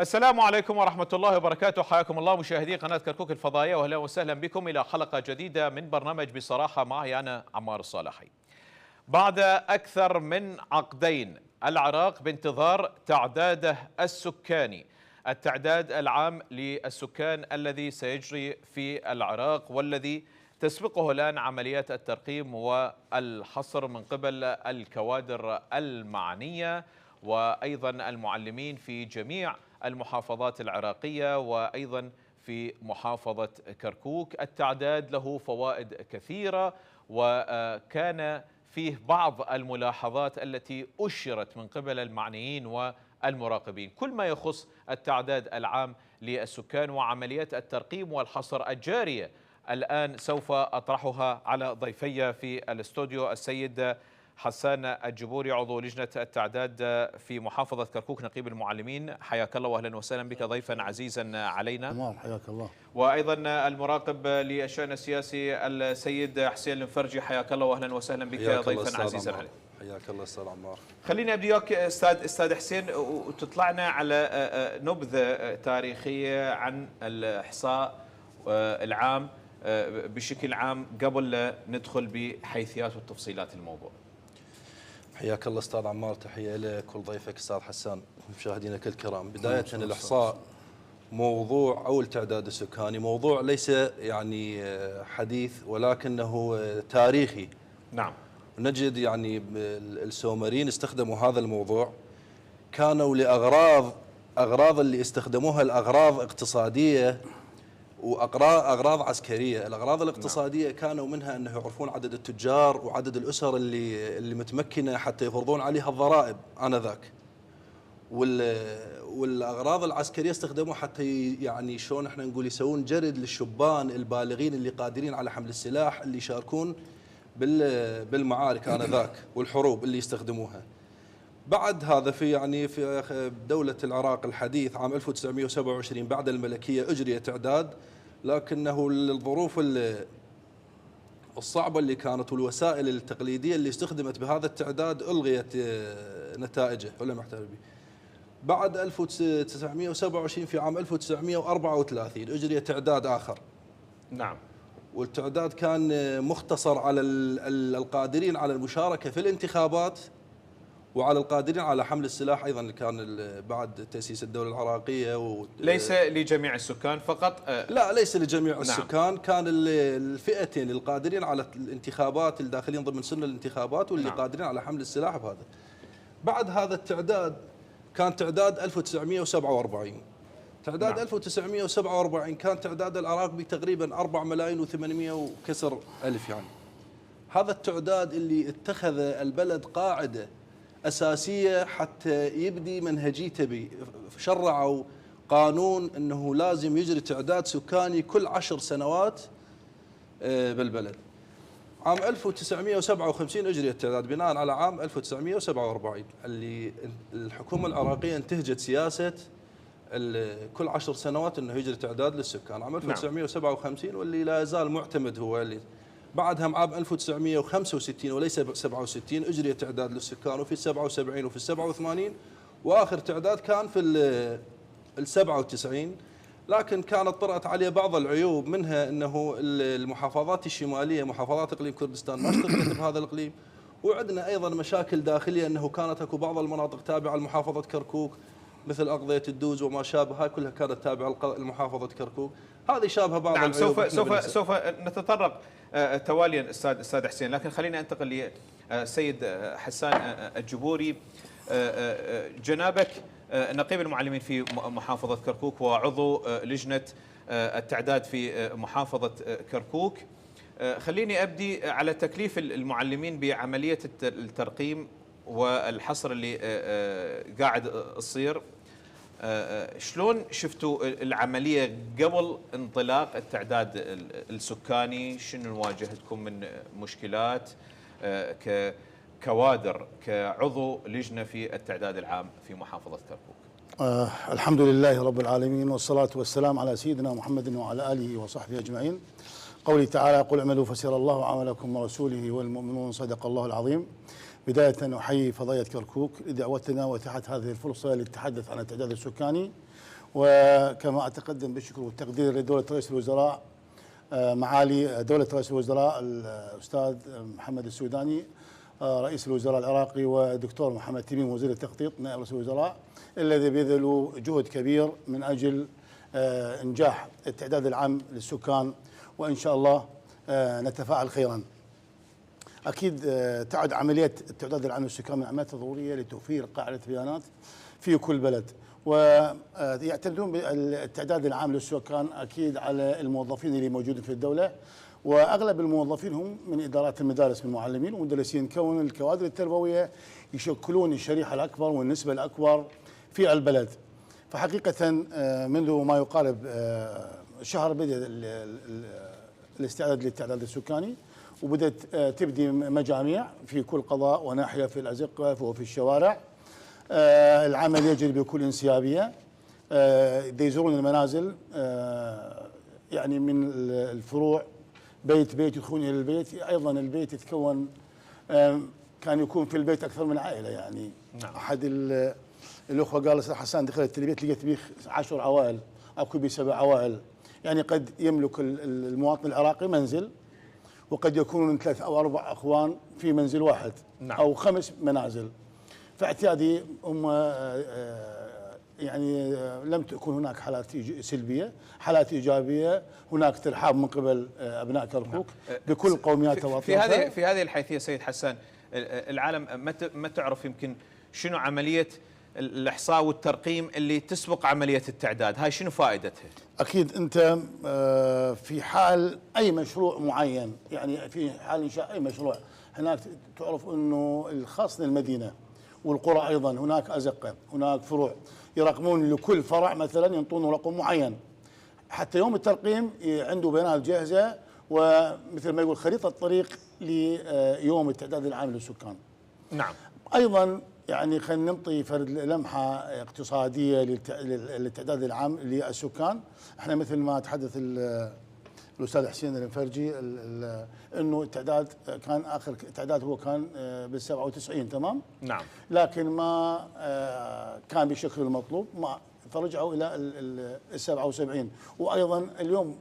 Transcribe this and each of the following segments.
السلام عليكم ورحمة الله وبركاته. حياكم الله مشاهدي قناة كركوك الفضائية، وأهلا وسهلا بكم إلى حلقة جديدة من برنامج بصراحة. معي أنا عمار الصالحي. بعد أكثر من عقدين العراق بانتظار تعداده السكاني، التعداد العام للسكان الذي سيجري في العراق، والذي تسبقه الآن عمليات الترقيم والحصر من قبل الكوادر المعنية وأيضا المعلمين في جميع المحافظات العراقية وأيضا في محافظة كركوك. التعداد له فوائد كثيرة، وكان فيه بعض الملاحظات التي أشرت من قبل المعنيين والمراقبين. كل ما يخص التعداد العام للسكان وعمليات الترقيم والحصر الجارية الآن سوف أطرحها على ضيفي في الاستوديو، السيد حسان الجبوري عضو لجنة التعداد في محافظة كركوك نقيب المعلمين. حياك الله واهلا وسهلا بك ضيفا عزيزا علينا. حياك الله. وايضا المراقب للشأن السياسي السيد حسين المفرجي. حياك الله واهلا وسهلا بك ضيفا عزيزا علينا. حياك الله استاذ عمار. خليني ابدي وياك استاذ حسين وتطلعنا على نبذة تاريخية عن الإحصاء العام بشكل عام قبل لا ندخل بحيثيات وتفصيلات الموضوع. حياك الله استاذ عمار، تحيه لك ولضيفك استاذ حسان ومشاهدينك الكرام. بدايه الاحصاء موضوع او التعداد السكاني موضوع ليس يعني حديث ولكنه تاريخي. نعم. نجد يعني السومريين استخدموا هذا الموضوع، كانوا اغراض اللي استخدموها الاغراض اقتصاديه واغراض عسكريه. الاغراض الاقتصاديه كانوا منها انه يعرفون عدد التجار وعدد الاسر اللي متمكنه حتى يفرضون عليها الضرائب انذاك. والاغراض العسكريه استخدموها حتى يعني شلون احنا نقول يسوون جرد للشبان البالغين اللي قادرين على حمل السلاح اللي يشاركون بالمعارك انذاك والحروب اللي يستخدموها. بعد هذا في دولة العراق الحديث عام 1927 بعد الملكية أجري تعداد، لكنه الظروف الصعبة اللي كانت والوسائل التقليدية اللي استخدمت بهذا التعداد ألغيت نتائجه ولا محترم به. بعد 1927 في عام 1934 أجري تعداد آخر. نعم. والتعداد كان مختصر على القادرين على المشاركة في الانتخابات وعلى القادرين على حمل السلاح ايضا، اللي كان بعد تاسيس الدوله العراقيه ليس لجميع السكان فقط. لا، ليس لجميع السكان. نعم. كان الفئتين القادرين على الانتخابات الداخلين ضمن سن الانتخابات واللي نعم. قادرين على حمل السلاح بهذا. بعد هذا التعداد كان تعداد 1947. تعداد نعم. 1947 كان تعداد العراق بتقريبا 4 ملايين و800 وكسر ألف. يعني هذا التعداد اللي اتخذ البلد قاعده أساسية حتى يبدي منهجيته به. شرعوا قانون أنه لازم يجري تعداد سكاني كل 10 سنوات بالبلد. عام 1957 أجري التعداد بناء على عام 1947 اللي الحكومة العراقية انتهجت سياسة كل 10 سنوات أنه يجري تعداد للسكان. عام 1957 واللي لا يزال معتمد هو اللي بعدها عام 1965 وليس 67 اجري تعداد للسكان، وفي 77 وفي 87، واخر تعداد كان في ال 97. لكن كانت طرأت عليه بعض العيوب، منها انه المحافظات الشماليه محافظات اقليم كردستان ما اشتغلت بهذا الاقليم، وعندنا ايضا مشاكل داخليه انه كانت اكو بعض المناطق تابعه لمحافظه كركوك مثل أقضية الدوز وما شابه، هاي كلها كانت تابعة لمحافظة كركوك. هذه شابهة بعض نعم. العيوب. سوف نتطرق تواليا استاذ حسين، لكن خلينا انتقل للسيد حسان الجبوري. جنابك نقيب المعلمين في محافظة كركوك وعضو لجنة التعداد في محافظة كركوك. خليني أبدي على تكليف المعلمين بعملية الترقيم والحصر اللي قاعد تصير. شلون شفتوا العملية قبل انطلاق التعداد السكاني؟ شنو واجهتكم من مشكلات ككوادر كعضو لجنة في التعداد العام في محافظة كركوك؟ الحمد لله رب العالمين، والصلاة والسلام على سيدنا محمد وعلى آله وصحبه أجمعين. قوله تعالى: قل اعملوا فسيرى الله عملكم ورسوله والمؤمنون صدق الله العظيم. بداية أحيي فضائية كركوك لدعوتنا وإتاحة هذه الفرصة للتحدث عن التعداد السكاني وكما أتقدم بالشكر والتقدير لدولة رئيس الوزراء معالي دولة رئيس الوزراء الأستاذ محمد السوداني رئيس الوزراء العراقي، والدكتور محمد تميم وزير التخطيط نائب رئيس الوزراء، الذي بذلوا جهد كبير من أجل إنجاح التعداد العام للسكان، وإن شاء الله نتفاعل خيرا. أكيد تعد عملية التعداد العام للسكان من العمليات الضرورية لتوفير قاعدة بيانات في كل بلد، ويعتمدون بالتعداد العام للسكان أكيد على الموظفين اللي موجودين في الدولة، وأغلب الموظفين هم من إدارات المدارس من معلمين ومدرسين، كون الكوادر التربوية يشكلون الشريحة الأكبر والنسبة الأكبر في البلد. فحقيقة منذ ما يقارب شهر بدأ الاستعداد للتعداد السكاني، وبدأت تبدي مجاميع في كل قضاء وناحية في الأزقة وفي الشوارع. العمل يجري بكل انسيابية، يزورون المنازل يعني من الفروع بيت بيت، يدخلون إلى البيت. أيضا البيت يتكون كان يكون في البيت أكثر من عائلة يعني. نعم. أحد الأخوة قال أستاذ حسان دخلت البيت لقيت بيه 10 عوائل، أكو بيه 7 عوائل. يعني قد يملك المواطن العراقي منزل، وقد يكونون 3 أو 4 أخوان في منزل واحد. نعم. أو 5 منازل. فاعتيادي هم يعني لم تكن هناك حالات سلبية، حالات إيجابية، هناك ترحاب من قبل أبناء كركوك بكل قومياتها وأطيافها. في هذه الحيثية سيد حسان، العالم ما تعرف يمكن شنو عملية الإحصاء والترقيم اللي تسبق عملية التعداد، هاي شنو فائدتها؟ أكيد أنت في حال أي مشروع معين، يعني في حال إنشاء أي مشروع هناك تعرف أنه الخاص للمدينة والقرى أيضا هناك أزقة، هناك فروع يرقمون لكل فرع مثلا ينطون رقم معين، حتى يوم الترقيم عنده بيانات جاهزة، ومثل ما يقول خريطة الطريق ليوم التعداد العام للسكان. نعم. أيضا يعني خلينا نعطي فرد لمحة اقتصادية للتعداد العام للسكان. احنا مثل ما تحدث الأستاذ حسين المفرجي انه التعداد كان اخر تعداد هو كان بال 97 تمام؟ نعم. لكن ما كان بالشكل المطلوب، ما فرجعوا الى ال 77. وايضا اليوم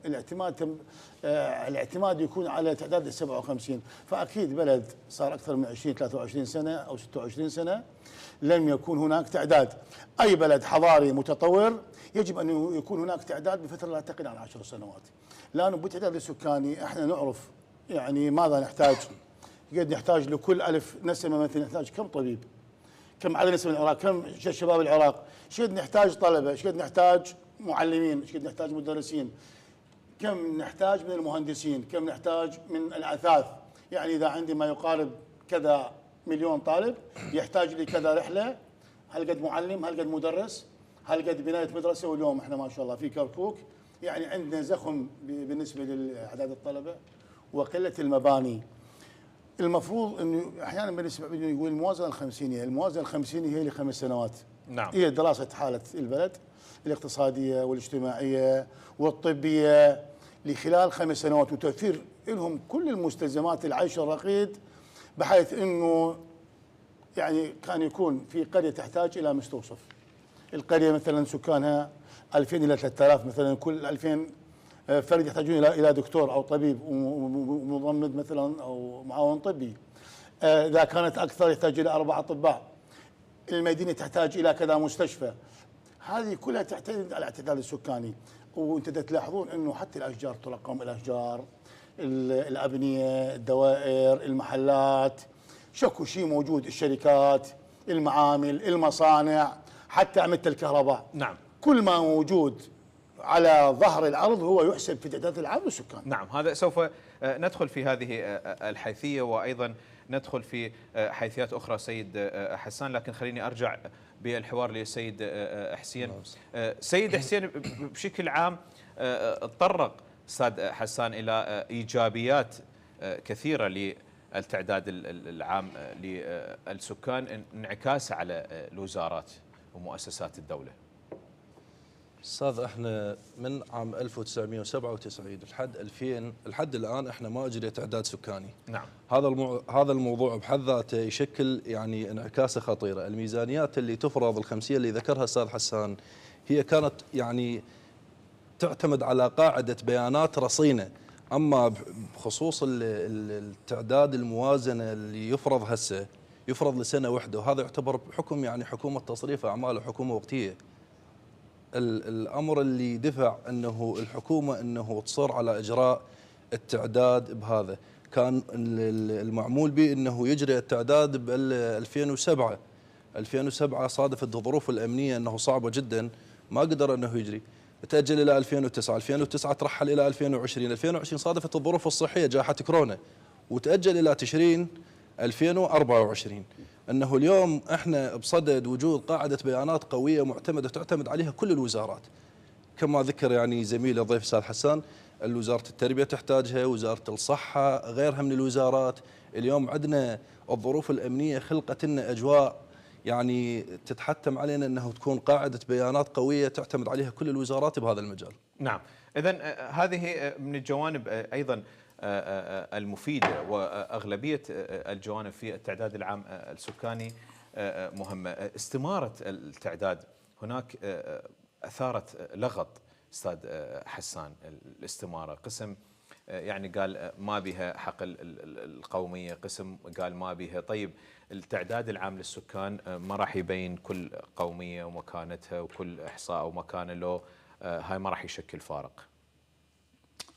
الاعتماد يكون على تعداد ال 57. فاكيد بلد صار اكثر من 23 سنه او 26 سنه لم يكن هناك تعداد. اي بلد حضاري متطور يجب ان يكون هناك تعداد بفتره لا تقل عن 10 سنوات. لانه بالتعداد السكاني احنا نعرف يعني ماذا نحتاج. قد نحتاج لكل 1000 نسمه مثلا نحتاج كم طبيب؟ كم عدد نسمه العراق؟ كم شباب العراق؟ شقد نحتاج طلبه؟ شقد نحتاج معلمين؟ شقد نحتاج مدرسين؟ كم نحتاج من المهندسين؟ كم نحتاج من الاثاث؟ يعني اذا عندي ما يقارب كذا مليون طالب يحتاج لي كذا رحله، هل قد معلم؟ هل قد مدرس؟ هل قد بنايه مدرسه؟ واليوم احنا ما شاء الله في كركوك يعني عندنا زخم بالنسبه لاعداد الطلبه وقله المباني. المفروض انه احيانا بالنسبه يقول الموازنه الخمسينيه، الموازنه الخمسينيه هي ل5 سنوات. نعم. هي دراسه حاله البلد الاقتصاديه والاجتماعيه والطبيه لخلال 5 سنوات، وتوفير لهم كل المستلزمات العيش الرغيد، بحيث انه يعني كان يكون في قريه تحتاج الى مستوصف. القريه مثلا سكانها 2000 الى 3000 مثلا، كل 2000 فرد يحتاجون الى دكتور او طبيب ومضمد مثلا او معاون طبي. اذا كانت اكثر يحتاج الى 4 اطباء. المدينه تحتاج الى كذا مستشفى. هذه كلها تعتمد على الاعتدال السكاني. وانت تلاحظون انه حتى الاشجار ترقم، الاشجار، الابنيه، الدوائر، المحلات، شكو شيء موجود، الشركات، المعامل، المصانع، حتى أعمدة الكهرباء. نعم. كل ما موجود على ظهر الأرض هو يحسب في التعداد العام للسكان. نعم. هذا سوف ندخل في هذه الحيثية، وأيضا ندخل في حيثيات أخرى سيد حسان، لكن خليني أرجع بالحوار للسيد حسين. سيد حسين، بشكل عام تطرق أستاذ حسان إلى إيجابيات كثيرة للتعداد العام للسكان انعكاس على الوزارات ومؤسسات الدولة. استاذ، احنا من عام 1997 لحد 2000 لحد الان احنا ما اجري تعداد سكاني. نعم. هذا الموضوع بحد ذاته يشكل يعني انعكاسه خطيره. الميزانيات اللي تفرض الخمسيه اللي ذكرها استاذ حسان هي كانت يعني تعتمد على قاعدة بيانات رصينة. أما بخصوص التعداد الموازنة اللي يفرض هسه يفرض لسنة واحدة، وهذا يعتبر بحكم يعني حكومة تصريف أعمال وحكومة وقتية. الأمر اللي دفع أنه الحكومة أنه تصر على إجراء التعداد بهذا كان المعمول به أنه يجري التعداد ب 2007. 2007 صادفت الظروف الأمنية أنه صعبة جدا، ما قدر أنه يجري، تأجل إلى 2009. 2009 ترحل إلى 2020. 2020 صادفت الظروف الصحية جائحة كورونا وتأجل إلى تشرين 2024. أنه اليوم إحنا بصدد وجود قاعدة بيانات قوية معتمدة تعتمد عليها كل الوزارات، كما ذكر يعني زميلي الضيف أستاذ حسان. وزارة التربية تحتاجها، وزارة الصحة، غيرها من الوزارات. اليوم عندنا الظروف الأمنية خلقت لنا أجواء يعني تتحتم علينا أنه تكون قاعدة بيانات قوية تعتمد عليها كل الوزارات بهذا المجال. نعم، إذن هذه من الجوانب أيضا المفيدة، وأغلبية الجوانب في التعداد العام السكاني مهمة. استمارة التعداد هناك أثارت لغط أستاذ حسان. الاستمارة قسم يعني قال ما بها حق القومية، قسم قال ما بها. طيب التعداد العام للسكان ما راح يبين كل قومية ومكانتها وكل إحصاء ومكانه، لو هاي ما راح يشكل فارق؟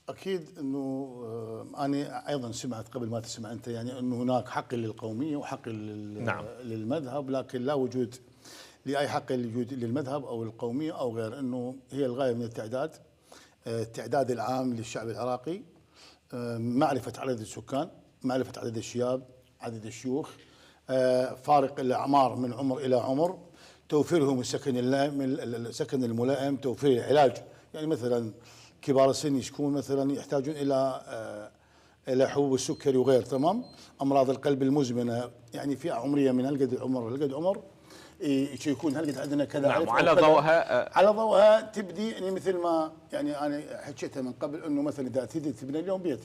اكيد انه انا ايضا سمعت قبل ما تسمع انت يعني انه هناك حق للقوميه وحق نعم. للمذهب، لكن لا وجود لاي حق للمذهب او القوميه او غير. انه هي الغايه من التعداد، التعداد العام للشعب العراقي، معرفه عدد السكان، معرفه عدد الشياب، عدد الشيوخ، فارق الاعمار من عمر الى عمر، توفيرهم السكن الملائم، توفير العلاج. يعني مثلا كبار السن يشكون مثلا يحتاجون الى حبوب السكري وغير، تمام. امراض القلب المزمنه، يعني فئه عمريه من هالقد العمر هالقد عمر يكون هالقد عندنا كذا. نعم، وعلى ضوءها على ضوءها تبدي يعني مثل ما يعني انا حكيتها من قبل، انه مثلا اذا تبني اليوم بيت،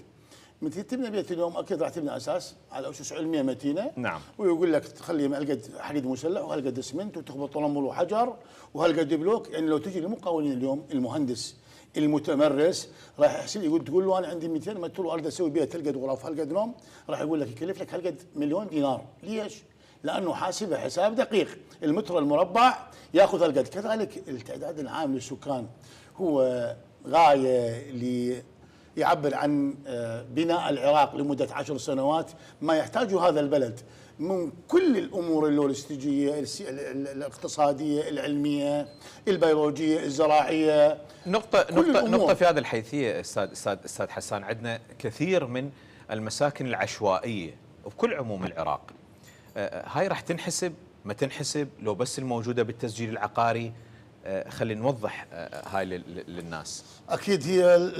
مثل تبني بيت اليوم اكيد راح تبني اساس على اسس علميه متينه. نعم. ويقول لك تخلي هالقد حديد مسلح وهالقد اسمنت وتخبط رمل وحجر وهالقد بلوك. يعني لو تجي للمقاولين اليوم، المهندس المتمرس راح يحسب، تقول له انا عندي 200 متر واريد اسوي بيت هالقد غرف هالقد نوم، راح يقول لك يكلف لك هالقد مليون دينار. ليش؟ لانه حاسبه حساب دقيق، المتر المربع ياخذ هالقد. كذلك التعداد العام للسكان هو غايه يعبر عن بناء العراق لمده 10 سنوات، ما يحتاجه هذا البلد من كل الامور اللوجستية، الاقتصاديه، العلميه، البيولوجيه، الزراعيه. نقطة في هذه الحيثية استاذ حسان. عندنا كثير من المساكن العشوائية وبكل عموم العراق، هاي راح تنحسب ما تنحسب لو بس الموجودة بالتسجيل العقاري؟ خلينا نوضح هاي للناس. اكيد هي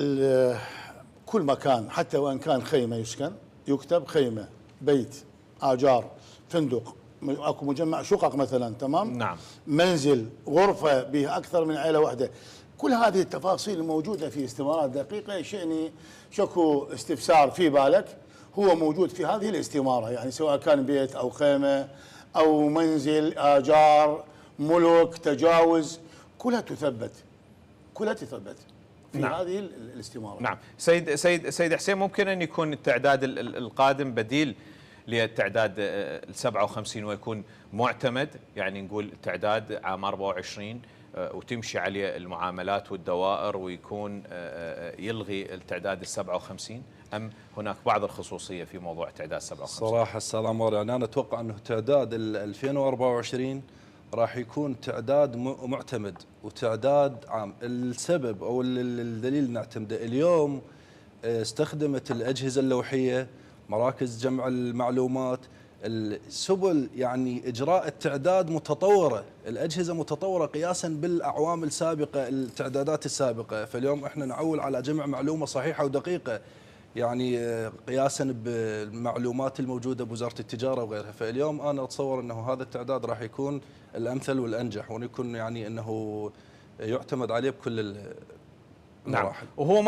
كل مكان حتى وان كان خيمه يسكن يكتب خيمه، بيت، اجار، فندق، اكو مجمع شقق مثلا، تمام. نعم. منزل، غرفه بها اكثر من عائله واحده. كل هذه التفاصيل موجوده في استمارات دقيقه. شئني شكو استفسار في بالك هو موجود في هذه الاستماره، يعني سواء كان بيت او خيمه او منزل، اجار، ملك، تجاوز، كلها تثبت في نعم. هذه الاستماره. نعم. سيد حسين، ممكن ان يكون التعداد القادم بديل للتعداد ال 57 ويكون معتمد، يعني نقول تعداد عام 24 وتمشي عليه المعاملات والدوائر، ويكون يلغي التعداد ال 57، ام هناك بعض الخصوصيه في موضوع تعداد 57؟ صراحه استاذ عمار، يعني انا اتوقع انه تعداد 2024 راح يكون تعداد معتمد وتعداد عام. السبب او الدليل نعتمده اليوم استخدمت الاجهزه اللوحيه، مراكز جمع المعلومات، السبل يعني اجراء التعداد متطوره، الاجهزه متطوره قياسا بالاعوام السابقه، التعدادات السابقه. فاليوم احنا نعول على جمع معلومه صحيحه ودقيقه، يعني قياسا بالمعلومات الموجوده بوزاره التجاره وغيرها. فاليوم انا اتصور انه هذا التعداد راح يكون الامثل والانجح، ويكون يعني انه يعتمد عليه بكل المراحل. نعم. وهو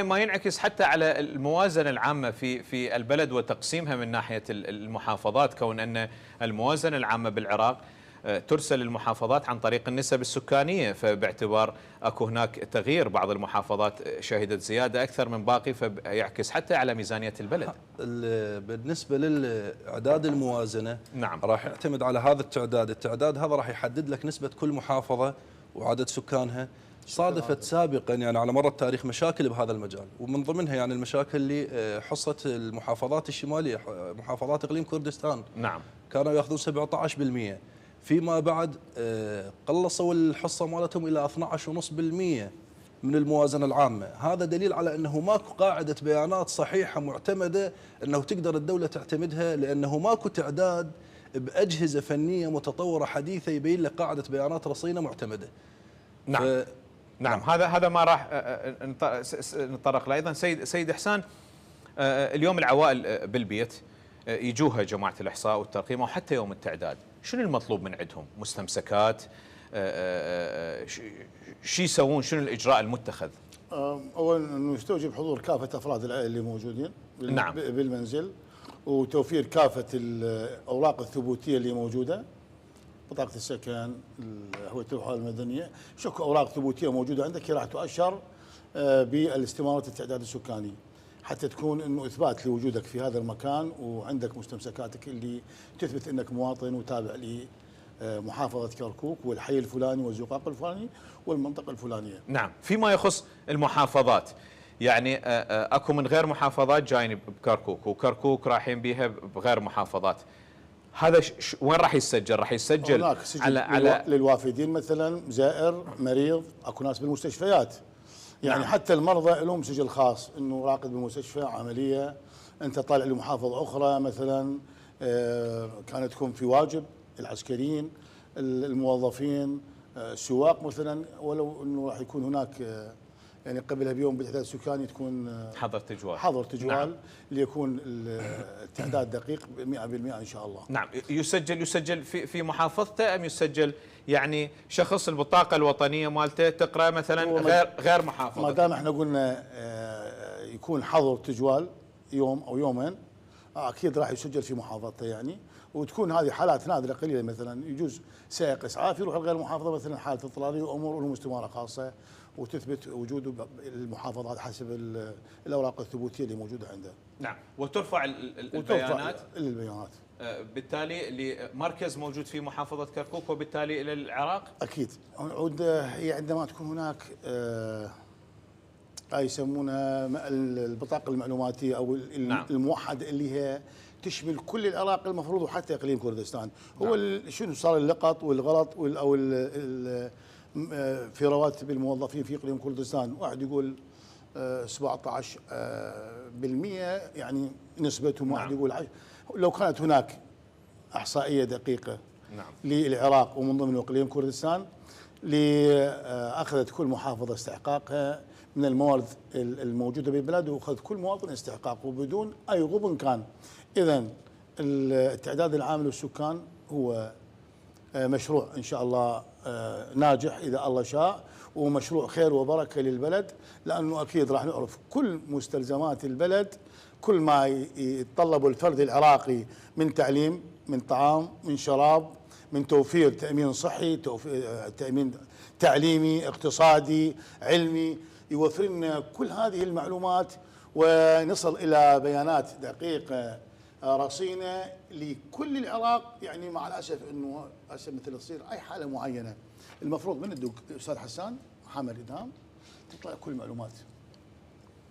ما ينعكس حتى على الموازنه العامه في البلد وتقسيمها من ناحيه المحافظات، كون ان الموازنه العامه بالعراق ترسل المحافظات عن طريق النسب السكانية، فباعتبار أكو هناك تغيير، بعض المحافظات شهدت زيادة أكثر من باقي، فيعكس حتى على ميزانية البلد. بالنسبة للإعداد الموازنة، نعم، راح يعتمد على هذا التعداد هذا راح يحدد لك نسبة كل محافظة وعدد سكانها. صادفت سابقا يعني على مر التاريخ مشاكل بهذا المجال، ومن ضمنها يعني المشاكل اللي حصت المحافظات الشمالية، محافظات إقليم كردستان. نعم، كانوا ياخذون 17%، فيما بعد قلصوا الحصة مالتهم إلى 12.5% من الموازنة العامة. هذا دليل على أنه ماكو قاعدة بيانات صحيحة معتمدة أنه تقدر الدولة تعتمدها، لأنه ماكو تعداد بأجهزة فنية متطورة حديثة يبين لك قاعدة بيانات رصينة معتمدة. نعم، نعم، هذا ما راح نتطرق له ايضا. سيد احسان، اليوم العوائل بالبيت يجوها جماعه الاحصاء والترقيم وحتى يوم التعداد، شنو المطلوب من عندهم؟ مستمسكات؟ شو يسوون؟ شنو الاجراء المتخذ؟ اولا انه يستوجب حضور كافه افراد العائله اللي موجودين نعم بالمنزل، وتوفير كافه الاوراق الثبوتيه اللي موجوده، بطاقه السكن، هويه الحوالي المدنيه، شكو اوراق ثبوتيه موجوده عندك راح تؤشر بالاستماره التعداد السكاني، حتى تكون انه اثبات لوجودك في هذا المكان وعندك مستمسكاتك اللي تثبت انك مواطن وتابع لمحافظه كركوك والحي الفلاني والزقاق الفلاني والمنطقه الفلانيه. نعم، فيما يخص المحافظات يعني اكو من غير محافظات جايين بكركوك، وكركوك رايحين بيها بغير محافظات، هذا وين راح يسجل؟ راح يسجل هناك سجل على للوافدين مثلا، زائر، مريض، اكو ناس بالمستشفيات يعني نعم. حتى المرضى لهم سجل خاص انه راقد بالمستشفى عمليه، انت طالع لمحافظه اخرى مثلا كانت تكون في واجب، العسكريين، الموظفين، السواق مثلا، ولو انه راح يكون هناك يعني قبلها بيوم بالتعداد السكاني تكون حظر تجوال، نعم. ليكون التعداد دقيق 100% ان شاء الله. نعم، يسجل في محافظته ام يسجل يعني شخص البطاقه الوطنيه مالته تقرا مثلا غير محافظه؟ ما دام احنا قلنا يكون حظر تجوال يوم او يومين، اكيد راح يسجل في محافظته يعني، وتكون هذه حالات نادره قليله، مثلا يجوز سائق اسعاف يروح لغير محافظه مثلا حاله اضطراريه وامور لهم استماره خاصه، وتثبت وجوده المحافظات حسب الاوراق الثبوتيه اللي موجوده عنده. نعم، وترفع البيانات للبيانات بالتالي لمركز موجود في محافظه كركوك وبالتالي الى العراق. اكيد. هي عندما تكون هناك يسمونها البطاقه المعلوماتيه او نعم. الموحده اللي هي تشمل كل العراق المفروض وحتى اقليم كردستان. هو نعم. شنو صار اللقط والغلط او في رواتب الموظفين في اقليم كردستان، واحد يقول 17% يعني نسبتهم، واحد يقول 10. لو كانت هناك احصائيه دقيقه نعم. للعراق ومن ضمن اقليم كردستان لاخذت كل محافظه استحقاقها من الموارد الموجوده بالبلاد، واخذ كل مواطن استحقاقه بدون اي غبن كان. اذا التعداد العام للسكان هو مشروع ان شاء الله ناجح اذا الله شاء، ومشروع خير وبركه للبلد، لانه اكيد راح نعرف كل مستلزمات البلد، كل ما يتطلبه الفرد العراقي من تعليم، من طعام، من شراب، من توفير تامين صحي، تامين تعليمي، اقتصادي، علمي، يوفر لنا كل هذه المعلومات ونصل الى بيانات دقيقه رصينه لكل العراق. يعني مع الاسف انه هسه مثل تصير اي حاله معينه، المفروض من الدك استاذ حسان محمد ادهام تطلع كل المعلومات،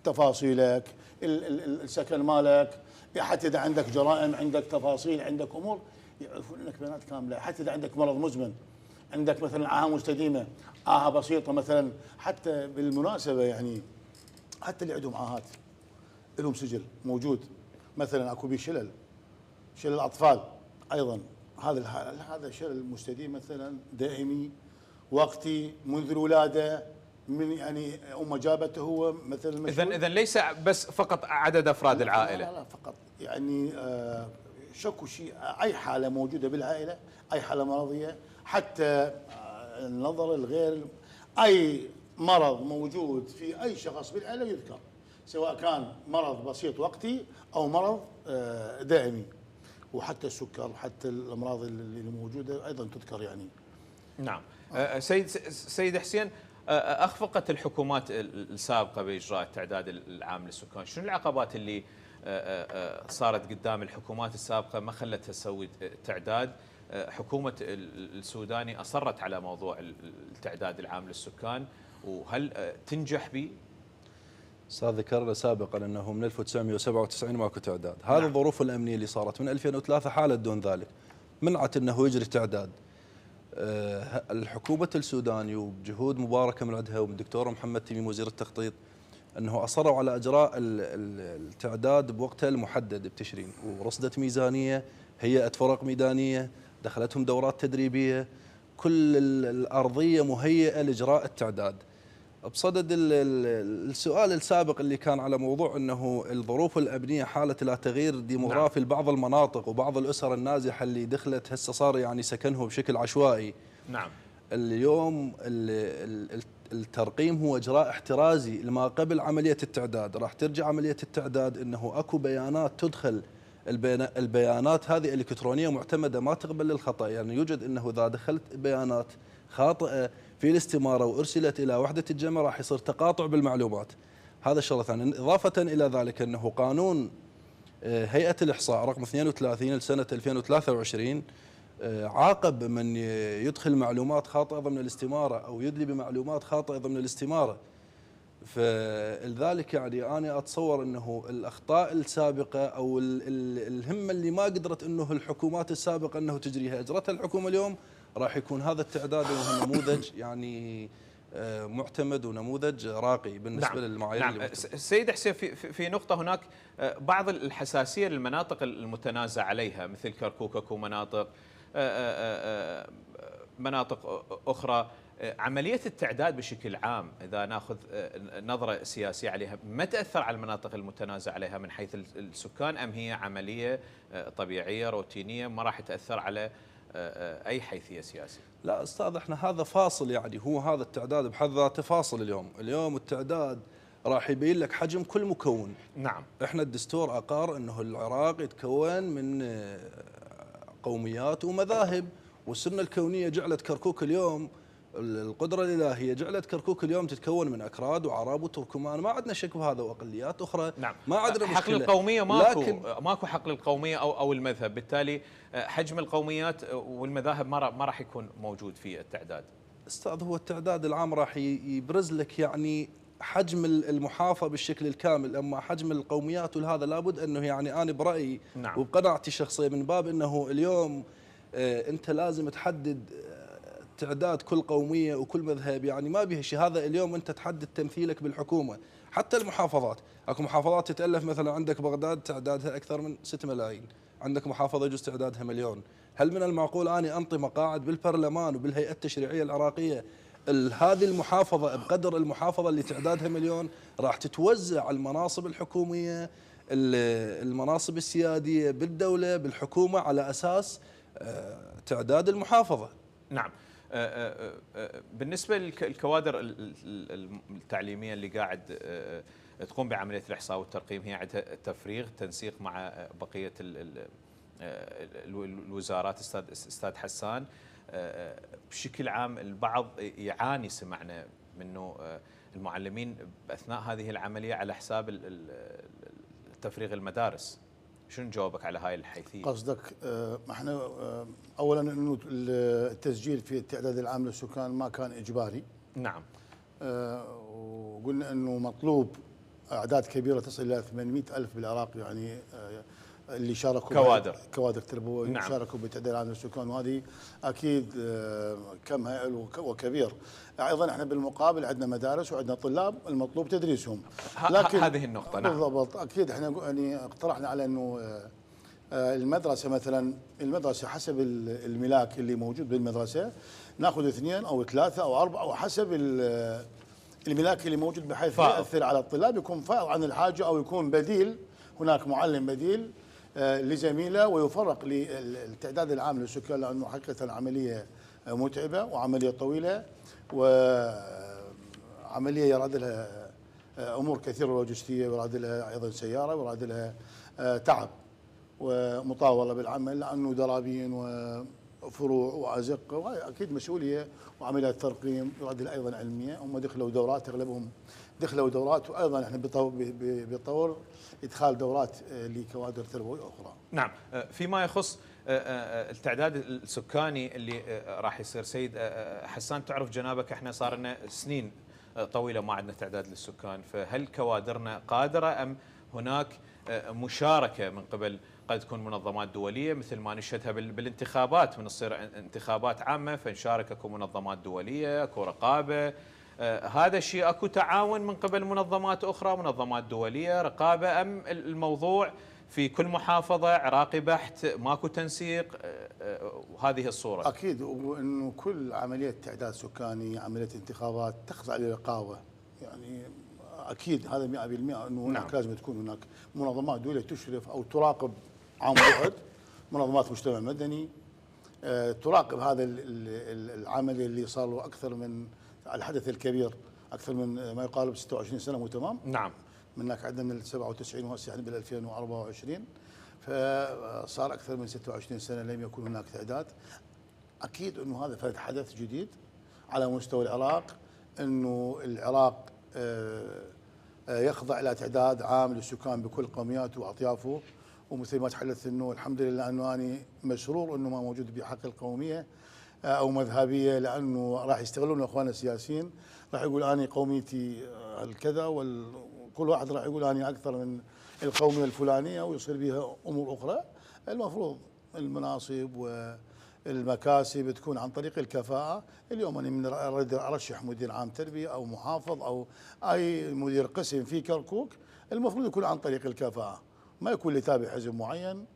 تفاصيلك، السكن مالك، حتى اذا عندك جرائم، عندك تفاصيل، عندك امور، يعرفون انك بيانات كامله. حتى اذا عندك مرض مزمن، عندك مثلا عاهه مستديمه، عاهه بسيطه مثلا، حتى بالمناسبه يعني حتى اللي عندهم عاهات لهم سجل موجود، مثلا اكو بشلل، شلل الاطفال ايضا، هذا شلل مستديم مثلا دائمي وقتي منذ الولاده، من يعني امه جابته هو مثلا. اذا ليس بس فقط عدد افراد العائله، لا فقط يعني شكو شيء، اي حاله موجوده بالعائله، اي حاله مرضيه، حتى النظر الغير، اي مرض موجود في اي شخص بالعائله يذكر، سواء كان مرض بسيط وقتي او مرض دائمي. وحتى السكر وحتى الامراض اللي موجوده ايضا تذكر يعني. نعم. سيد حسين، اخفقت الحكومات السابقه باجراء التعداد العام للسكان، شنو العقبات اللي صارت قدام الحكومات السابقه ما خلتها تسوي تعداد؟ حكومه السوداني اصرت على موضوع التعداد العام للسكان، وهل تنجح به؟ استاذ ذكرنا سابقا انه من 1997 ماكو تعداد، هذه نعم. الظروف الامنيه اللي صارت من 2003 حالت دون ذلك منعت انه يجري تعداد. الحكومه السوداني وبجهود مباركه من عندها ومن الدكتور محمد تميم وزير التخطيط انه اصروا على اجراء التعداد بوقتها المحدد بتشرين، ورصدت ميزانيه، هيئه فرق ميدانيه، دخلتهم دورات تدريبيه، كل الارضيه مهيئه لاجراء التعداد. بصدد السؤال السابق اللي كان على موضوع انه الظروف الامنيه حالت الى تغيير ديموغرافي لبعض المناطق وبعض الاسر النازحه اللي دخلت هسه صار يعني سكنهم بشكل عشوائي. نعم. اليوم الترقيم هو اجراء احترازي لما قبل عمليه التعداد، راح ترجع عمليه التعداد انه اكو بيانات تدخل، البيانات هذه الكترونيه معتمده ما تقبل للخطا، يعني يوجد انه اذا دخلت بيانات خاطئه في الاستماره وارسلت الى وحده الجمع راح يصير تقاطع بالمعلومات. هذا الشغله ثاني. اضافه الى ذلك انه قانون هيئه الاحصاء رقم 32 لسنه 2023 عاقب من يدخل معلومات خاطئه ضمن الاستماره او يدلي بمعلومات خاطئه ضمن الاستماره. فلذلك يعني انا اتصور انه الاخطاء السابقه او الهمه اللي ما قدرت انه الحكومات السابقه انه تجريها اجرتها الحكومه اليوم، راح يكون هذا التعداد وهو نموذج يعني معتمد ونموذج راقي بالنسبه نعم. للمعايير. نعم. سيد حسين، في نقطه هناك بعض الحساسيه للمناطق المتنازع عليها مثل كركوك ومناطق مناطق اخرى. عمليه التعداد بشكل عام اذا ناخذ نظره سياسيه عليها ما تاثر على المناطق المتنازع عليها من حيث السكان، ام هي عمليه طبيعيه روتينيه ما راح تاثر على اي حيثيه سياسيه؟ لا استاذ، احنا هذا فاصل، يعني هو هذا التعداد بحد ذاته فاصل. اليوم التعداد راح يبين لك حجم كل مكون. نعم. احنا الدستور اقر انه العراق يتكون من قوميات ومذاهب، والسنه الكونيه جعلت كركوك اليوم، القدره الالهيه جعلت كركوك اليوم تتكون من اكراد وعرب وتركمان، ما عندنا شك بهذا، واقليات اخرى. نعم. ما عندنا مشكله. حقل القوميه ماكو حقل القوميه او المذهب، بالتالي حجم القوميات والمذاهب ما راح يكون موجود في التعداد. استاذ، هو التعداد العام راح يبرز لك يعني حجم المحافظه بالشكل الكامل، اما حجم القوميات وهذا لابد انه يعني انا برايي نعم. وبقناعتي الشخصيه من باب انه اليوم انت لازم تحدد تعداد كل قوميه وكل مذهب، يعني ما بيها شيء. هذا اليوم انت تحدد تمثيلك بالحكومه. حتى المحافظات، اكو محافظات تتالف، مثلا عندك بغداد تعدادها اكثر من 6 ملايين، عندك محافظه يجوز تعدادها مليون. هل من المعقول اني انطي مقاعد بالبرلمان وبالهيئه التشريعيه العراقيه هذه المحافظه بقدر المحافظه اللي تعدادها مليون راح تتوزع المناصب الحكوميه، المناصب السياديه بالدوله بالحكومه على اساس تعداد المحافظه. نعم. بالنسبه للكوادر التعليمية اللي قاعد تقوم بعمليه الاحصاء والترقيم، هي عندها تفريغ تنسيق مع بقيه الوزارات استاذ حسان. بشكل عام البعض يعاني، سمعنا منه المعلمين باثناء هذه العمليه على حساب تفريغ المدارس. شنو جوابك على هاي الحيثيه؟ قصدك احنا اولا انه التسجيل في التعداد العام للسكان ما كان اجباري. نعم. وقلنا انه مطلوب اعداد كبيره تصل الى 800,000 بالعراق، يعني اللي شاركوا كوادر تربويه. نعم. شاركوا بالتعداد العام للسكان، وهذه اكيد كم هائل وكبير. ايضا احنا بالمقابل عندنا مدارس وعندنا طلاب المطلوب تدريسهم. لكن هذه النقطه. نعم. بالضبط. اكيد احنا يعني اقترحنا على انه المدرسه مثلا، المدرسه حسب الملاك اللي موجود بالمدرسه ناخذ 2 أو 3 أو 4 او حسب الملاك اللي موجود، بحيث لا يؤثر على الطلاب، يكون فائض عن الحاجه او يكون بديل، هناك معلم بديل لزميله، ويفرق للتعداد العام للسكان، لانه حقيقه عمليه متعبه وعمليه طويله وعمليه يراد لها امور كثيره لوجستيه، ويراد لها ايضا سياره، ويراد لها تعب. ومطاوله بالعمل، لانه درابين وفروع وازقه، وهي اكيد مسؤوليه وعمليات ترقيم يعد ايضا علميه. هم دخلوا دورات، اغلبهم دخلوا دورات، وايضا احنا بطور ادخال دورات لكوادر تربويه اخرى. نعم. فيما يخص التعداد السكاني اللي راح يصير، سيد حسان، تعرف جنابك احنا صار لنا سنين طويله ما عندنا تعداد للسكان، فهل كوادرنا قادره ام هناك مشاركه من قبل قد تكون منظمات دوليه مثل ما نشهدها بالانتخابات، من تصير انتخابات عامه فنشارك اكو منظمات دوليه، اكو رقابه، هذا الشيء اكو تعاون من قبل منظمات اخرى، منظمات دوليه، رقابه، ام الموضوع في كل محافظه عراقي بحت ماكو تنسيق وهذه الصوره؟ اكيد، وانه كل عمليه تعداد سكاني، عمليه انتخابات تخضع للرقابه، يعني اكيد هذا 100% انه هناك نعم. لازم تكون هناك منظمات دوليه تشرف او تراقب عن بعد، منظمات مجتمع مدني تراقب هذا العمل اللي صار له اكثر من الحدث الكبير، اكثر من ما يقارب 26 سنه مو تمام؟ نعم. من هناك عندنا من 97 وهسه يعني بال 2024، فصار اكثر من 26 سنه لم يكن هناك تعداد. اكيد انه هذا فرد حدث جديد على مستوى العراق، انه العراق يخضع الى تعداد عام للسكان بكل قومياته واطيافه، ومثل ما تحدثت انه الحمد لله انه انا مسرور انه ما موجود بحق القوميه او مذهبيه، لانه راح يستغلون اخواننا السياسيين، راح يقول انا قوميتي الكذا، وكل واحد راح يقول انا اكثر من القوميه الفلانيه، ويصير بها امور اخرى. المفروض المناصب والمكاسب تكون عن طريق الكفاءه. اليوم انا من ارشح مدير عام تربيه او محافظ او اي مدير قسم في كركوك، المفروض يكون عن طريق الكفاءه، ما يكون لتابع حزب معين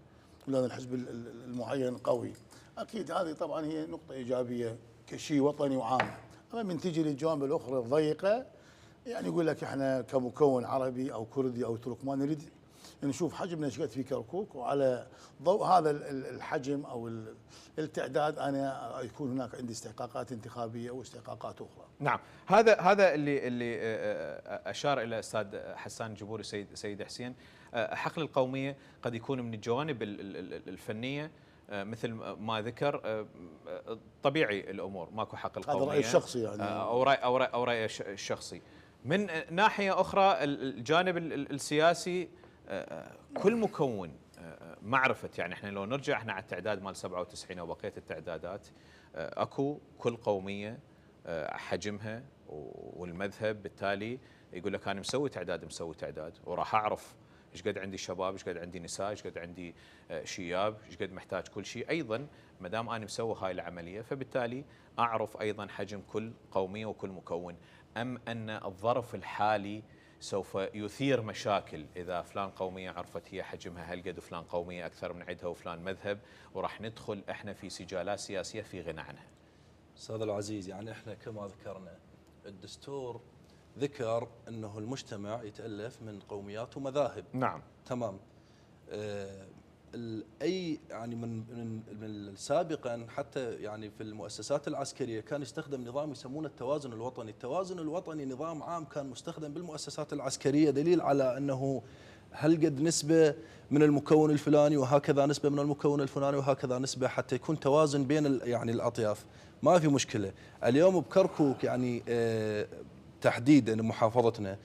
لان الحزب المعين قوي. اكيد هذه طبعا هي نقطه ايجابيه كشيء وطني وعام. اما من تيجي للجوانب الاخرى الضيقه، يعني يقول لك احنا كمكون عربي او كردي او تركمان نريد نشوف حجمنا ايش قد في كركوك، وعلى ضوء هذا الحجم او التعداد انا يكون هناك عندي استحقاقات انتخابيه واستحقاقات اخرى. نعم، هذا اللي اشار الى استاذ حسان الجبوري سيد حسين. حقل القوميه قد يكون من الجوانب الفنيه مثل ما ذكر، طبيعي الامور ماكو حق القوميه، هذا رايي الشخصي يعني، او راي الشخصي. من ناحيه اخرى الجانب السياسي، كل مكون معرفه، يعني احنا لو نرجع احنا على التعداد مال 97 وبقيه التعدادات، اكو كل قوميه حجمها والمذهب، بالتالي يقول لك انا مسوي تعداد وراح اعرف ايش قد عندي شباب، ايش قد عندي نساء، ايش قد عندي شياب، ايش قد محتاج كل شيء. ايضا ما دام انا مسوي هاي العمليه فبالتالي اعرف ايضا حجم كل قوميه وكل مكون. ام ان الظرف الحالي سوف يثير مشاكل اذا فلان قوميه عرفت هي حجمها هالقد وفلان قوميه اكثر من عندها وفلان مذهب، وراح ندخل احنا في سجالات سياسيه في غنى عنها. استاذ العزيز، يعني احنا كما ذكرنا الدستور ذكر انه المجتمع يتالف من قوميات ومذاهب. نعم. تمام. اي يعني من سابقا حتى يعني في المؤسسات العسكريه كان يستخدم نظام يسمونه التوازن الوطني، التوازن الوطني نظام عام كان مستخدم بالمؤسسات العسكريه، دليل على انه هل قد نسبه من المكون الفلاني وهكذا نسبه من المكون الفلاني وهكذا نسبه، حتى يكون توازن بين يعني الاطياف، ما في مشكله. اليوم بكركوك يعني تحديدا محافظتنا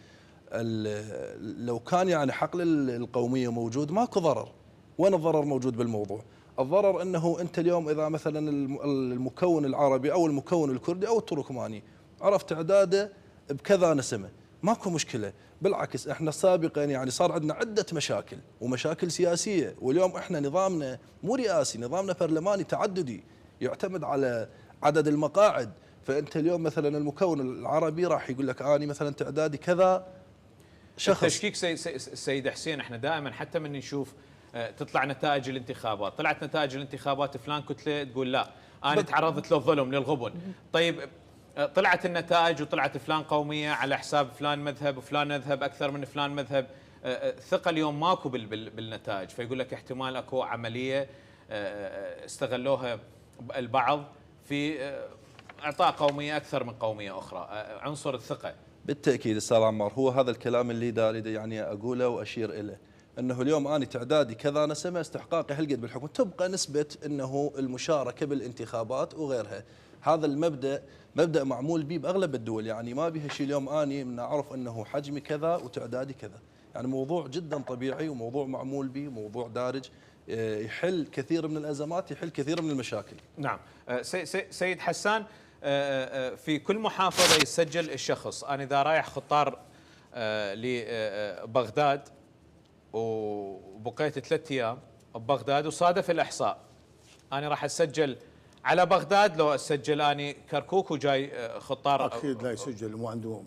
لو كان يعني حقل القوميه موجود ماكو ضرر. وين الضرر موجود بالموضوع؟ الضرر انه انت اليوم اذا مثلا المكون العربي او المكون الكردي او التركماني عرفت تعداده بكذا نسمه، ماكو مشكله. بالعكس احنا سابقا يعني صار عندنا عده مشاكل ومشاكل سياسيه، واليوم احنا نظامنا مو رئاسي، نظامنا برلماني تعددي يعتمد على عدد المقاعد. فانت اليوم مثلا المكون العربي راح يقول لك اني مثلا تعدادي كذا شخص. التشكيك سيد حسين، احنا دائما حتى من نشوف تطلع نتائج الانتخابات، طلعت نتائج الانتخابات فلان كتله تقول لا انا تعرضت للظلم للغبن، طيب طلعت النتائج وطلعت فلان قوميه على حساب فلان مذهب وفلان مذهب اكثر من فلان مذهب، الثقه اليوم ماكو بالنتائج، فيقول لك احتمال اكو عمليه استغلوها البعض في اعطاء قوميه اكثر من قوميه اخرى، عنصر الثقه. بالتاكيد استاذ عمار، هو هذا الكلام اللي داري يعني اقوله واشير اليه. انه اليوم اني تعدادي كذا نسمه استحقاقي هالقد بالحكم، تبقى نسبه انه المشاركه بالانتخابات وغيرها. هذا المبدا مبدا معمول به باغلب الدول، يعني ما بها شيء اليوم اني من اعرف انه حجمي كذا وتعدادي كذا، يعني موضوع جدا طبيعي وموضوع معمول به، موضوع دارج يحل كثير من الازمات، يحل كثير من المشاكل. نعم. سيد حسان، في كل محافظة يسجل الشخص. أنا إذا رايح خطار لبغداد وبقيت 3 أيام ببغداد وصادف الإحصاء، أنا راح أسجل على بغداد لو أسجل أني كركوك وجاي خطار؟ اكيد لا يسجل، مو عنده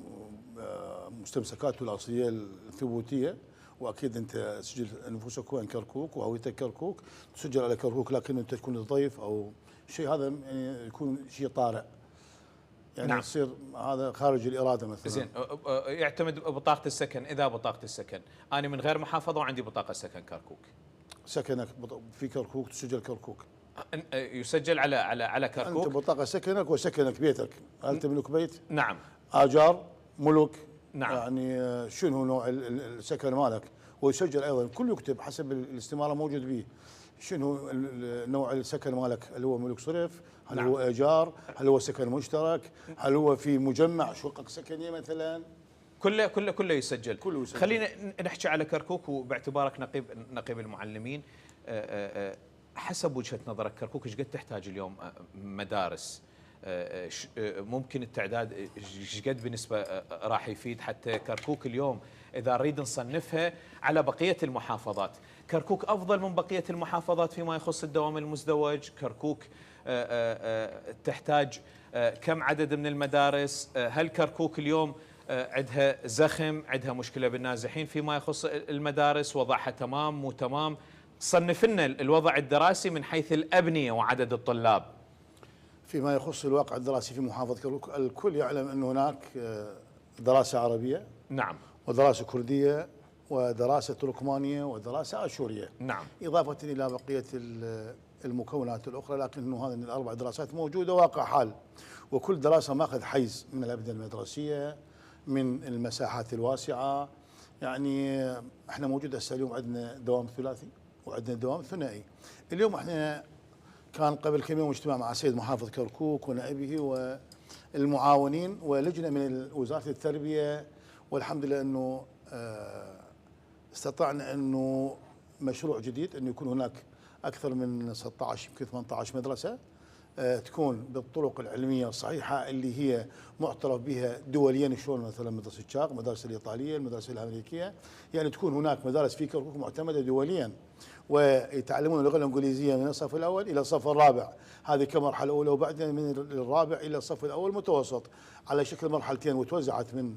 مستمسكاته الاصليه الثبوتيه، واكيد انت سجل نفوسك وين كركوك وهويتك كركوك، تسجل على كركوك، لكن انت تكون ضيف او شيء، هذا يعني يكون شيء طارئ، يعني نعم. يصير هذا خارج الاراده مثلا. زين. يعتمد بطاقة السكن. إذا بطاقة السكن أنا من غير محافظة وعندي بطاقة سكن كركوك، سكنك في كركوك تسجل كركوك، يسجل على كركوك. انت بطاقه سكنك وسكنك بيتك، هل تملك بيت؟ نعم. اجار، ملك. نعم. يعني شنو نوع السكن مالك، ويسجل ايضا، كل يكتب حسب الاستماره موجود به، شنو نوع السكن مالك، هل هو ملك صرف، هل نعم. هو ايجار، هل هو سكن مشترك، هل هو في مجمع شقق سكنيه مثلا. كله يسجل. كله يسجل. خلينا نحكي على كركوك، وباعتبارك نقيب المعلمين، حسب وجهة نظرك كركوك ايش قد تحتاج اليوم مدارس؟ ممكن التعداد ايش قد بنسبة راح يفيد حتى كركوك اليوم اذا نريد نصنفها على بقية المحافظات؟ كركوك افضل من بقية المحافظات فيما يخص الدوام المزدوج؟ كركوك تحتاج كم عدد من المدارس؟ هل كركوك اليوم عندها زخم، عندها مشكلة بالنازحين فيما يخص المدارس؟ وضعها تمام مو تمام؟ صنف لنا الوضع الدراسي من حيث الأبنية وعدد الطلاب. فيما يخص الواقع الدراسي في محافظه كركوك، الكل يعلم ان هناك دراسه عربيه، نعم، ودراسه كرديه، ودراسه تركمانيه، ودراسه اشوريه، نعم، اضافه الى بقيه المكونات الاخرى، لكن هذه الاربع دراسات موجوده واقع حال، وكل دراسه ماخذ حيز من الابنيه المدرسيه، من المساحات الواسعه. يعني احنا موجود هسه اليوم عندنا دوام ثلاثي وعندنا دوام ثنائي. اليوم احنا كان قبل كم يوم اجتماع مع سيد محافظ كركوك ونائبه والمعاونين ولجنه من وزاره التربيه، والحمد لله انه استطعنا انه مشروع جديد انه يكون هناك اكثر من 16 يمكن 18 مدرسه تكون بالطرق العلميه الصحيحه اللي هي معترف بها دوليا، شلون مثلا مدرسه شاق، المدرسه الايطاليه، المدرسه الامريكيه، يعني تكون هناك مدارس في كركوك معتمده دوليا، ويتعلمون اللغه الانجليزيه من الصف الاول الى الصف الرابع، هذه كمرحله اولى، وبعدين من الرابع الى الصف الاول متوسط على شكل مرحلتين، وتوزعت من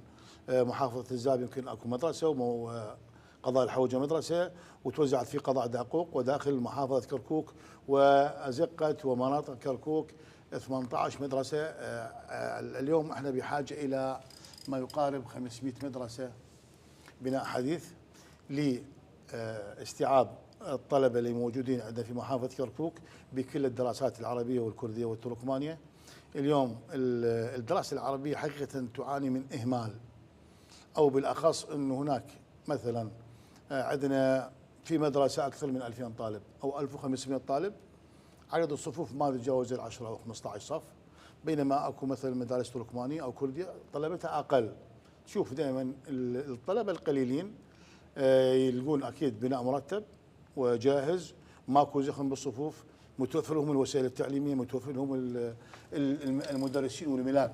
محافظه الزاب يمكن اكو مدرسه، قضاء الحوجه مدرسه، وتوزعت في قضاء داقوق وداخل محافظه كركوك وازقه ومناطق كركوك 18 مدرسه. اليوم احنا بحاجه الى ما يقارب 500 مدرسه بناء حديث لاستيعاب الطلبه اللي موجودين عندنا في محافظه كركوك بكل الدراسات العربيه والكرديه والتركمانيه. اليوم الدراسه العربيه حقيقه تعاني من اهمال، او بالاخص انه هناك مثلا عندنا في مدرسه اكثر من 2000 طالب او 1500 طالب، عدد الصفوف ما تتجاوز ال 10 او 15 صف، بينما اكو مثلا مدارس تركمانيه او كرديه طلبتها اقل. تشوف دائما الطلبه القليلين يلقون اكيد بناء مرتب وجاهز، ماكو زخم بالصفوف، متوفر لهم الوسائل التعليميه، متوفر لهم المدرسين والملاك.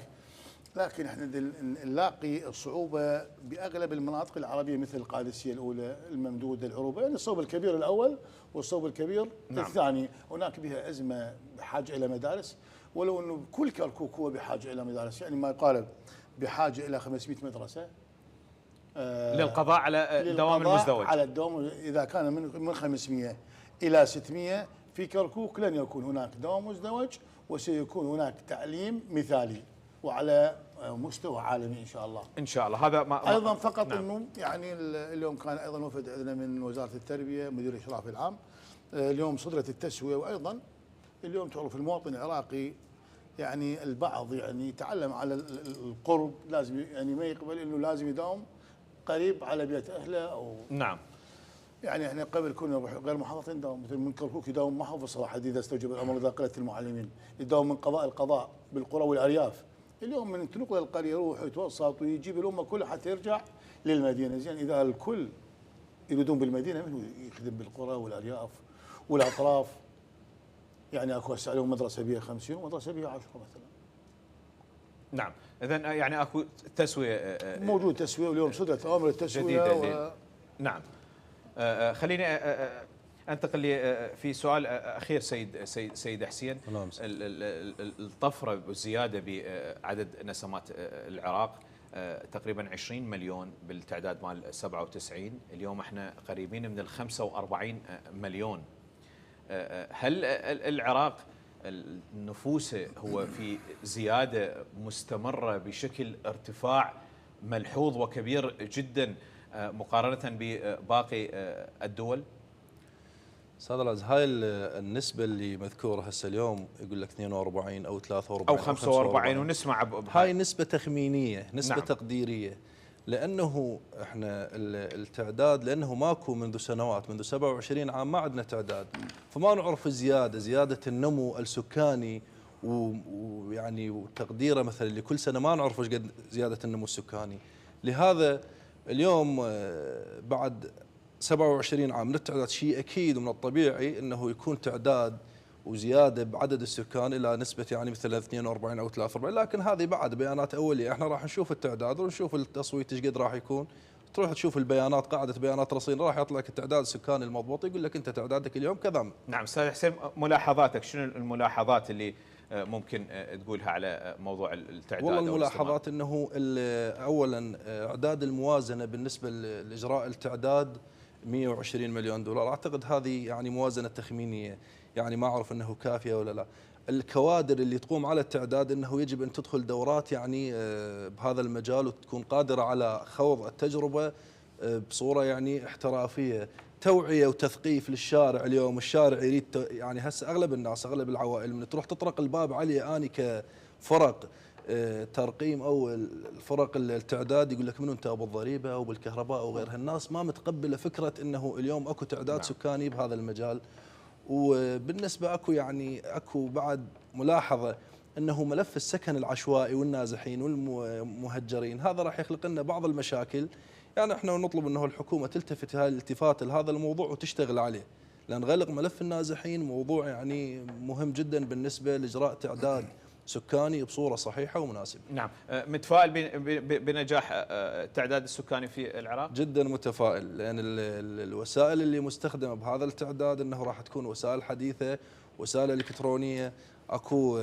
لكن احنا نلاقي الصعوبه باغلب المناطق العربيه مثل القادسيه الاولى، الممدوده، العروبه، يعني الصوب الكبير الاول والصوب الكبير نعم. الثاني، هناك بها ازمه بحاجه الى مدارس، ولو انه كل كركوك هو بحاجه الى مدارس، يعني ما يقارب بحاجه الى 500 مدرسه للقضاء على الدوام المزدوج. على الدوام اذا كان من 500 الى 600 في كركوك لن يكون هناك دوام مزدوج، وسيكون هناك تعليم مثالي وعلى مستوى عالمي ان شاء الله. ان شاء الله. هذا ما ايضا فقط نعم. انه يعني اليوم كان ايضا وفد عندنا من وزاره التربيه مدير الاشراف العام، اليوم صدرت التسويه، وايضا اليوم تعرف المواطن العراقي يعني البعض يعني يتعلم على القرب، لازم يعني ما يقبل انه لازم يداوم قريب على بيت اهله او نعم. يعني احنا قبل كنا غير محافظين نداوم، مثل من كركوك يداوم محافظ صلاح الدين اذا استوجب الامر اذا قلت المعلمين، يداوم من القضاء بالقرى والارياف. اليوم من تنقل القريه يروح يتوسط ويجيب الامه كلها حتى يرجع للمدينه. زين اذا الكل يريدون بالمدينه من يخدم بالقرى والارياف والاطراف؟ يعني اكو هسه عليهم مدرسه بها 50 ومدرسه بها 10 مثلا. نعم، اذا يعني اكو تسويه موجود تسويه، واليوم صدرت اوامر التسويه نعم. خليني انتقل لي في سؤال اخير سيد حسين. الطفره والزياده بعدد نسمات العراق، تقريبا 20 مليون بالتعداد مال 97، اليوم احنا قريبين من ال 45 مليون. هل العراق نفوسه هو في زياده مستمره بشكل ارتفاع ملحوظ وكبير جدا مقارنه بباقي الدول؟ استاذ العز، هاي النسبه اللي مذكوره هسه اليوم يقول لك 42 او 43 او 45 ونسمع هاي نسبه تخمينيه، نسبه نعم. تقديريه، لانه احنا التعداد لانه ماكو منذ سنوات، منذ 27 عام ما عندنا تعداد، فما نعرف زياده النمو السكاني ويعني وتقديره مثلا لكل سنه ما نعرف ايش قد زياده النمو السكاني. لهذا اليوم بعد 27 عام من التعداد شيء اكيد ومن الطبيعي انه يكون تعداد وزياده بعدد السكان الى نسبه يعني مثل 42 او 43، لكن هذه بعد بيانات اوليه، احنا راح نشوف التعداد ونشوف التصويت ايش قد راح يكون، تروح تشوف البيانات قاعده بيانات رصين راح يطلع لك التعداد السكاني المضبوط يقول لك انت تعدادك اليوم كذا. نعم استاذ حسين، ملاحظاتك شنو الملاحظات اللي ممكن تقولها على موضوع التعداد؟ والله الملاحظات انه اولا اعداد الموازنه بالنسبه لاجراء التعداد 120 مليون دولار، اعتقد هذه يعني موازنه تخمينيه، يعني ما اعرف انه كافيه ولا لا. الكوادر اللي تقوم على التعداد انه يجب ان تدخل دورات يعني بهذا المجال وتكون قادره على خوض التجربه بصوره يعني احترافيه، توعيه وتثقيف للشارع. اليوم الشارع يريد يعني هسه اغلب الناس اغلب العوائل من تروح تطرق الباب علي اني كفرق ترقيم او الفرق التعداد يقول لك منو انت ابو الضريبه او بالكهرباء او غيرها، الناس ما متقبله فكره انه اليوم اكو تعداد نعم. سكاني بهذا المجال. وبالنسبه اكو بعد ملاحظه انه ملف السكن العشوائي والنازحين والمهجرين هذا راح يخلق لنا بعض المشاكل، يعني احنا نطلب انه الحكومه تلتفت هاي الالتفات لهذا الموضوع وتشتغل عليه، لان غلق ملف النازحين موضوع يعني مهم جدا بالنسبه لاجراء تعداد سكاني بصوره صحيحه ومناسبه. نعم، متفائل بنجاح التعداد السكاني في العراق؟ جدا متفائل، لان الوسائل اللي مستخدمه بهذا التعداد انه راح تكون وسائل حديثه، وسائل الكترونيه، اكو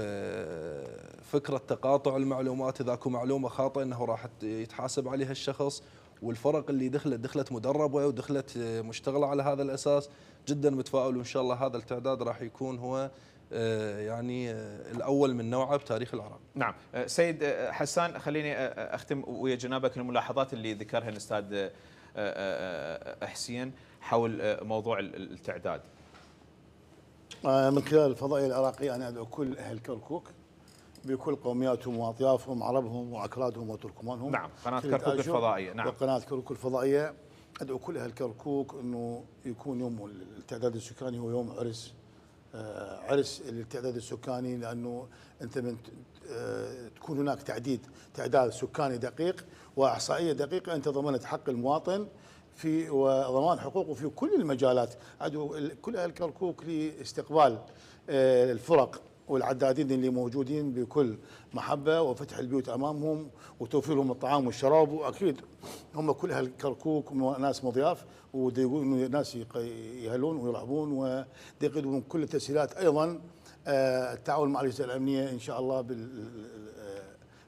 فكره تقاطع المعلومات، اذا اكو معلومه خاطئه انه راح يتحاسب عليها الشخص، والفرق اللي دخلت مدربه ودخلت مشتغله على هذا الاساس. جدا متفائل وان شاء الله هذا التعداد راح يكون هو يعني الأول من نوعه بتاريخ العراق. نعم، سيد حسان، خليني أختم ويا جنابك الملاحظات اللي ذكرها الأستاذ حسين حول موضوع التعداد. من خلال الفضائية العراقية أنا أدعو كل أهل كركوك بكل قومياتهم وأطيافهم، عربهم وأكرادهم وتركمانهم. نعم، قناة كركوك الفضائية. نعم، وقناة كركوك الفضائية أدعو كل أهل كركوك أنه يكون يوم التعداد السكاني هو يوم عرس التعداد السكاني، لانه انت من تكون هناك تعداد سكاني دقيق واحصائيه دقيقه، انت ضمنت حق المواطن في وضمان حقوقه في كل المجالات. ادعو كل اهل كركوك لاستقبال الفرق والعدادين اللي موجودين بكل محبه، وفتح البيوت امامهم وتوفير لهم الطعام والشراب، واكيد هم كل اهل كركوك ناس مضياف وديقولون ناس يهلون ويرحبون ويقدمون كل التسهيلات. ايضا التعاون مع الاجهزه الامنيه ان شاء الله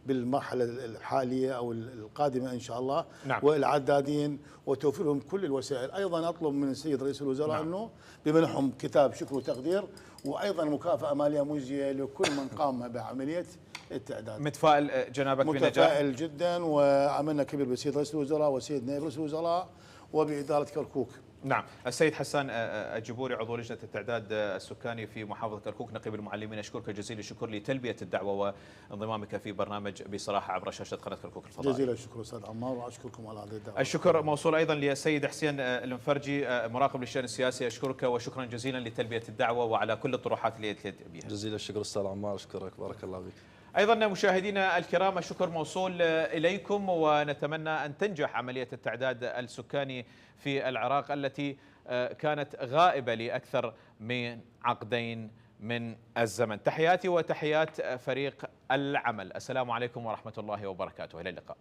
بالمرحله الحاليه او القادمه ان شاء الله. نعم. والعدادين وتوفيرهم كل الوسائل. ايضا اطلب من السيد رئيس الوزراء نعم. انه بمنحهم كتاب شكر وتقدير، وايضا مكافاه ماليه مجزيه لكل من قام بعمليه التعداد. متفائل جنابك بنجاح؟ متفائل جدا، وعملنا كبير بالسيد رئيس الوزراء والسيد نائب رئيس الوزراء وباداره كركوك. نعم. السيد حسان الجبوري عضو لجنة التعداد السكاني في محافظة كركوك نقيب المعلمين، أشكرك جزيل الشكر لتلبية الدعوة وانضمامك في برنامج بصراحة عبر شاشة قناة كركوك الفضائية. جزيل الشكر أستاذ عمار، وأشكركم على هذه الدعوة. الشكر موصول أيضا للسيد حسين المفرجي مراقب للشأن السياسي، أشكرك وشكرا جزيلا لتلبية الدعوة وعلى كل الطروحات اللي أتيت بها. جزيل الشكر أستاذ عمار، أشكرك بارك الله فيك. أيضا مشاهدينا الكرام الشكر موصول إليكم، ونتمنى أن تنجح عملية التعداد السكاني في العراق التي كانت غائبة لأكثر من عقدين من الزمن. تحياتي وتحيات فريق العمل، السلام عليكم ورحمة الله وبركاته، إلى اللقاء.